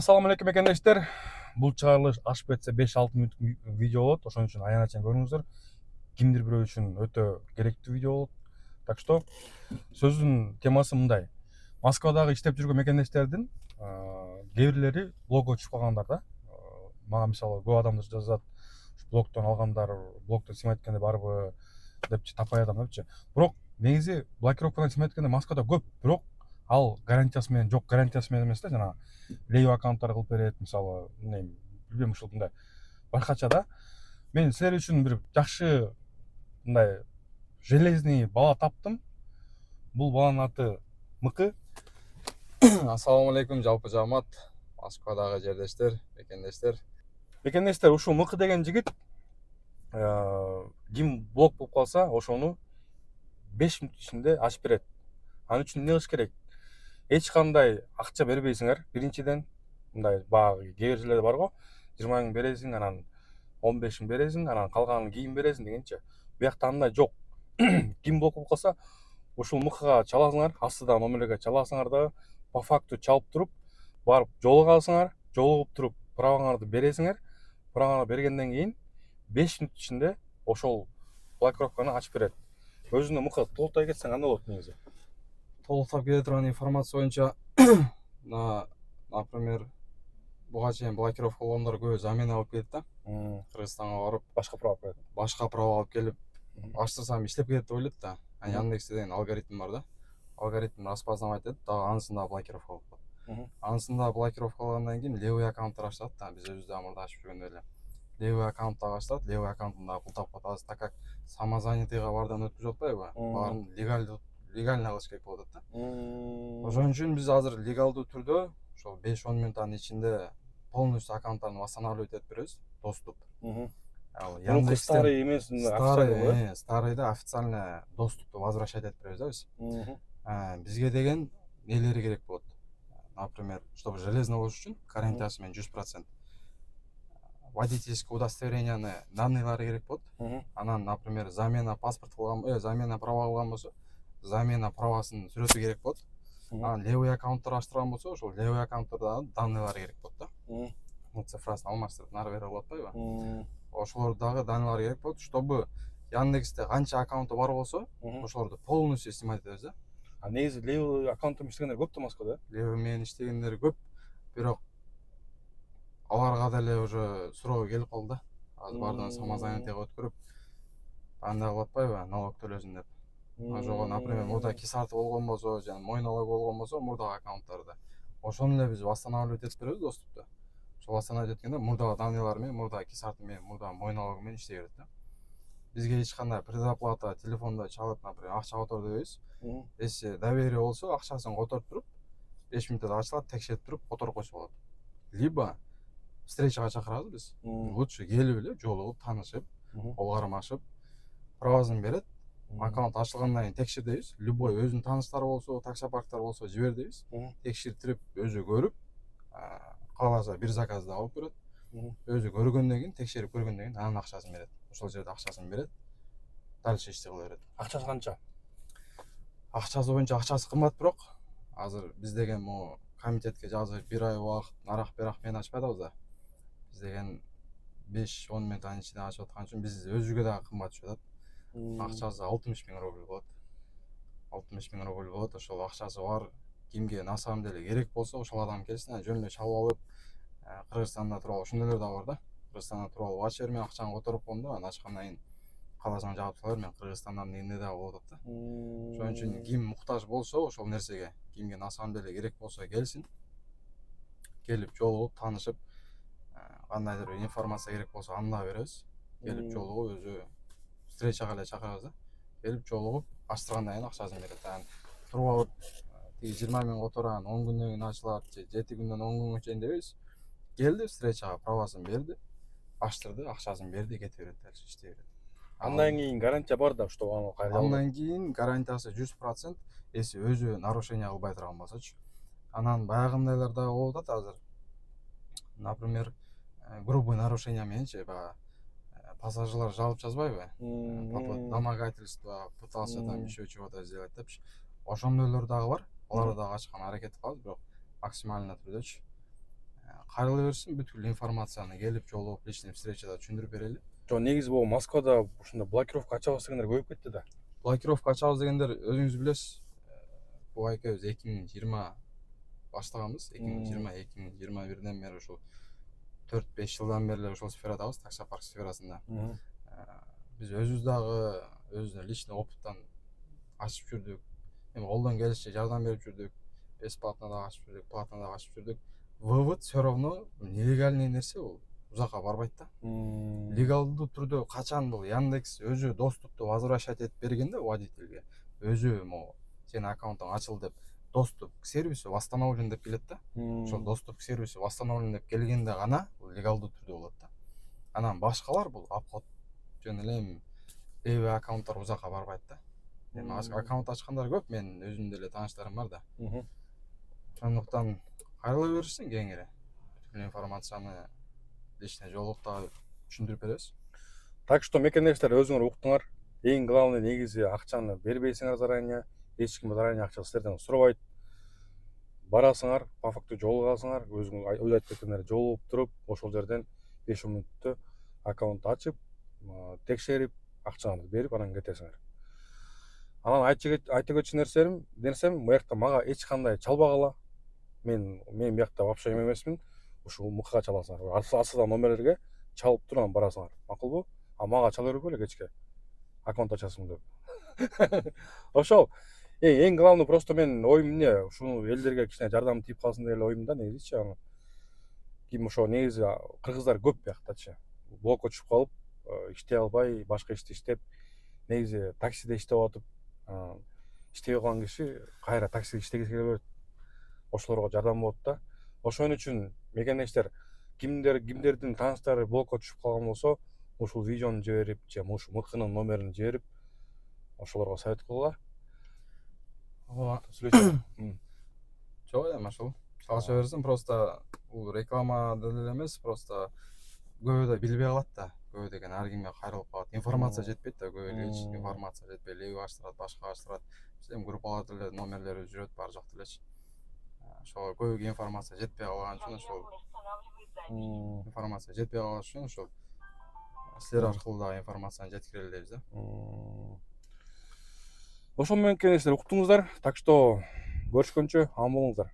Assalamu алейкум экендештер. Бул чыгарылыш ашып кетсе 5-6 мүнөт видео болот. Ошон үчүн аянат көрүңүздөр. Кимдир бирөө үчүн өтө керектүү видео болот. Так что сөздүн темасы мындай. Москвадагы иштеп жүргөн экендештердин кээ бирлери блогго түшүп калгандар да. Мага мисалы көп адамдар жазат. Блогтон алгандар, блогтон сим айткенде барбы депчи таппай атам депчи. Бирок негизи блокировкадан сим айткенде Москвада көп, бирок ал гарантиясы менен жок, гарантиясы менен эмес да, жана лейв аккаунттар кылып берет, мисалы, билбейм, ушул мындай башкача да. Мен силер үчүн бир жакшы мындай железный бала таптым. Бул баланын аты Мыкы. Ассаламу алейкум, жалпы жамаат, Москвадагы жердештер, Экендештер, ушул Мыкы деген жигит ким блог болуп калса, ошону 5 мүнөт ичинде ачып берет. Ал үчүн эмне кылыш керек? Эч кандай акча бербейсиңер. Биринчиден, мындай баягы кээ бир жерлерде бар го, 20 миң бересиң, анан 15 миң бересиң, анан калганын кийин бересиң дегенче. Биякта андай жок. Ким блог болуп калса, ушул Мыкыга чаласыңар, астыда номерге чаласыңар да, по факту чалып туруп, барып жолугасыңар, жолугуп туруп праваңарды бересиңер. Праваңарды бергенден кийин 5 мүнөт ичинде ошол блокировканы ачып берет. Өзүнө Мыкы толуктай кетсең кандай болот негизи? Толуктап келе турган информация боюнча, например, буга чейин блокировка болгондор көбү замена алып келет да. Кыргызстанга барып, Башка права берет. башка права алып келип, ачтырсам иштеп кетет деп ойлойт да. Яндекс деген алгоритм бар да. Алгоритм распознавать этет, дагы анысында блокировка болуп калат. Анысында блокировка кылгандан кийин левый аккаунттар ачылат да. Биз өзүбүздө мурда ачып жүргөндөй эле. Левый аккаунттар ачылат, левый аккаунтунда пул тапкат. Азыр так как самозанятыйга бардан өткүзүп атпайбы? Баарын легально кылыш керек болуп атат да. Ошон үчүн биз азыр легалдуу түрдө ошол 5-10 мүнөттүн ичинде полностью аккаунттарын восстанавливать этип беребиз, доступ. Ал Яндекстен старый эмес, старыйда официально доступты возвращать этип беребиз да биз. Бизге деген нелери керек болот. Например, чтобы железно болуш үчүн гарантиясы менен 100%. Водительское удостоверенияны данныйлары керек болот. Анан, например, замена паспорт кылган, замена права кылган болсо, замена правасынын сүрөтү керек болот. Анан левый аккаунттар ачтырган болсо, ошол левый аккаунттарда данныйлары керек болот да. Цифрасын алмаштырып нары бери кылып атпайбы? Ошолорду дагы данныйлары керек болот, чтобы Яндексте канча аккаунты бар болсо, ошолорду полностью снимать этебиз да. Негизи левый аккаунт менен иштегендер көп да Москвада. Левый менен иштегендер көп, бирок аларга деле уже суроо келип калды да. Азыр баардан самозанятыйга өткөрүп, андай кылып атпайбы, налог төлөсүн деп. Ошого, например, мурда кисарты болгон болсо, жана мой налог болгон болсо, мурдагы аккаунттарды ошону эле биз восстанавливать этип беребиз доступта. Ошол восстанавливать эткенде мурдагы данныйлар менен, мурдагы кисарты менен, мурдагы мой налогу менен иштей берет да. Бизге эч кандай предоплата телефондо чалып, например, акча котор дебейбиз. Если доверие болсо, акчасын которуп туруп, 5 мүнөттө ачылат, текшерип туруп которуп койсо болот. Либо встречага чакырабыз биз. Лучше келип эле жолугуп, таанышып, кол кармашып, правасын берет. Аккаунт ачылгандан кийин текшир дейбиз. Любой өзүнүн тааныштары болсо, таксопарктар болсо жибер дейбиз. Текширтип, өзү көрүп, кааласа бир заказ да алып көрөт. Өзү көргөндөн кийин, текшерип көргөндөн кийин анан акчасын берет. Ошол жерде акчасын берет. Дальше ишти кыла берет. Акчасы канча? Акчасы боюнча акчасы кымбат, бирок азыр биз деген могу комитетке жазып 1 ай убакыт нарак менен ачпай атабыз да. Биз деген 5-10 мүнөттүн ичинде ачып аткан үчүн биз өзүгө дагы кымбат түшүп атат. Акчасы 60 миң рубль болот. 60 миң рубль болот. Ошол акчасы бар кимге на самом деле керек болсо, ошол адам келсин, жөн эле чалып алып, Кыргызстанда туруп, ошондойлор да бар да. Кыргызстанда туруп алып ача берме, акчаны которуп коем да, анан ачкандан кийин кааласаң жаап сала бер, мен Кыргызстандан дегенде дагы болуп атат да. Ошон үчүн ким муктаж болсо, ошол нерсеге, кимге на самом деле керек болсо келсин. Келип жолугуп, таанышып, кандайдыр бир информация керек болсо аны да беребиз. Келип жолугуп, өзү встречага эле чакырабыз да. Келип жолугуп, ачтыргандан кийин акчасын берет. Анан туруп алып, тиги 20 миң которган 10 күндөн кийин ачылат, же 7 күндөн 10 күнгө чейин дебейбиз. Келди, встречага правасын берди, ачтырды, акчасын берди, кете берет, дальше иштей берет. Андан кийин гарантия бар да, что аны кайра алат. Андан кийин гарантиясы 100%, если өзү нарушение кылбай турган болсочу. Анан баягындайлар дагы болуп атат азыр. Например, грубый нарушение мененчи, баягы пассажирлар жалоба жазбайбы? Домогательство, пытался там еще чего-то сделать депчи. Ошондойлор дагы бар. Аларды дагы ачкан аракет кылабыз, бирок максимально түрдөчү. кайрыла берсин, бүткүл информацияны келип жолугуп личный встречада түшүндүрүп берели. Жок, негизи бул Москвада ушундай блокировка ачабыз дегендер көбөйүп кетти да. Блокировка ачабыз дегендер өзүңүз билесиз. Бул экөөбүз 2020 баштаганбыз. 2020-2021ден бери ушул 4-5 жылдан бери ушул сферадабыз, таксопарк сферасында. Биз өзүбүз дагы өзүнө личный опыттан ачып жүрдүк. Эми колдон келишинче жардам берип жүрдүк. Бесплатно да ачып жүрдүк, платно да ачып жүрдүк. Вывод все равно нелегальный нерсе бул. Узакка барбайт да. Легалдуу түрдө качан бул Яндекс өзү доступту возвращать этип бергенде водительге, өзү могу сенин аккаунтуң ачылды деп доступ к сервису восстановлен деп келет да. Ошол доступ к сервису восстановлен деп келгенде гана бул легалдуу түрдө болот да. Анан башкалар бул обход жана эле эми аккаунттар узакка барбайт да. Эми аккаунт ачкандар көп, менин өзүмдүн деле тааныштарым бар да. Ошондуктан кайрыла беришсин кеңири. Бүткүл информацияны личный жолугуп дагы түшүндүрүп беребиз. Так что мекендештер, өзүңөр уктуңар. Эң главный негизи акчаны бербейсиңер заранее, эч ким заранее акча силерден сурабайт. Барасыңар, по факту жолугасыңар, өзүңөр ойлойт кеткендер жолугуп туруп, ошол жерден 5 мүнөттө аккаунт ачып, текшерип, акчаңызды берип, анан кетесиңер. Анан айта кетчү нерсем, буякта мага эч кандай чалбагыла. Мен буякта вообще эмесмин. Ушул МКга чаласыңар. Астыдан номерлерге чалып туруп анан барасыңар. Макулбу? А мага чала бербөйлү кечке. Аккаунт ачасың деп. Ошол. Эң главный просто мен оюм эмне, ушуну элдерге кичине жардам тийип калсын деп эле оюм да, негизичи аны. Ким ошо негизи кыргыздар көп буяктачы. Блокко түшүп калып, иштей албай, башка ишти иштеп, негизи таксиде иштеп атып, иштебей калган киши кайра таксиде иштегиси келе берет. Ошолорго жардам болот да. Ошон үчүн мекендештер, кимдердин тааныштары блокко түшүп калган болсо, ушул видеону жиберип, же ушул МКнын номерин жиберип, ошолорго совет кылгыла. Ооба. Сүйлөшөлү. Жок, эми ошол. Салыша берсин, просто бул реклама деле эмес, просто көбү да билбей калат да. Көбү деген ар кимге кайрылып калат. Информация жетпейт да, көбү элечи. Информация жетпей, леги ачтырат, башка ачтырат. Биз эми группаларда эле номерлери жүрөт баары жакта элечи. Ошол көбүгө информация жетпей калган үчүн ошол информация жетпей калган үчүн ошол силер аркылуу дагы информацияны жеткирели дейбиз да. Ошол менен кеңештер уктуңуздар. Так что көрүшкөнчө аман болуңуздар.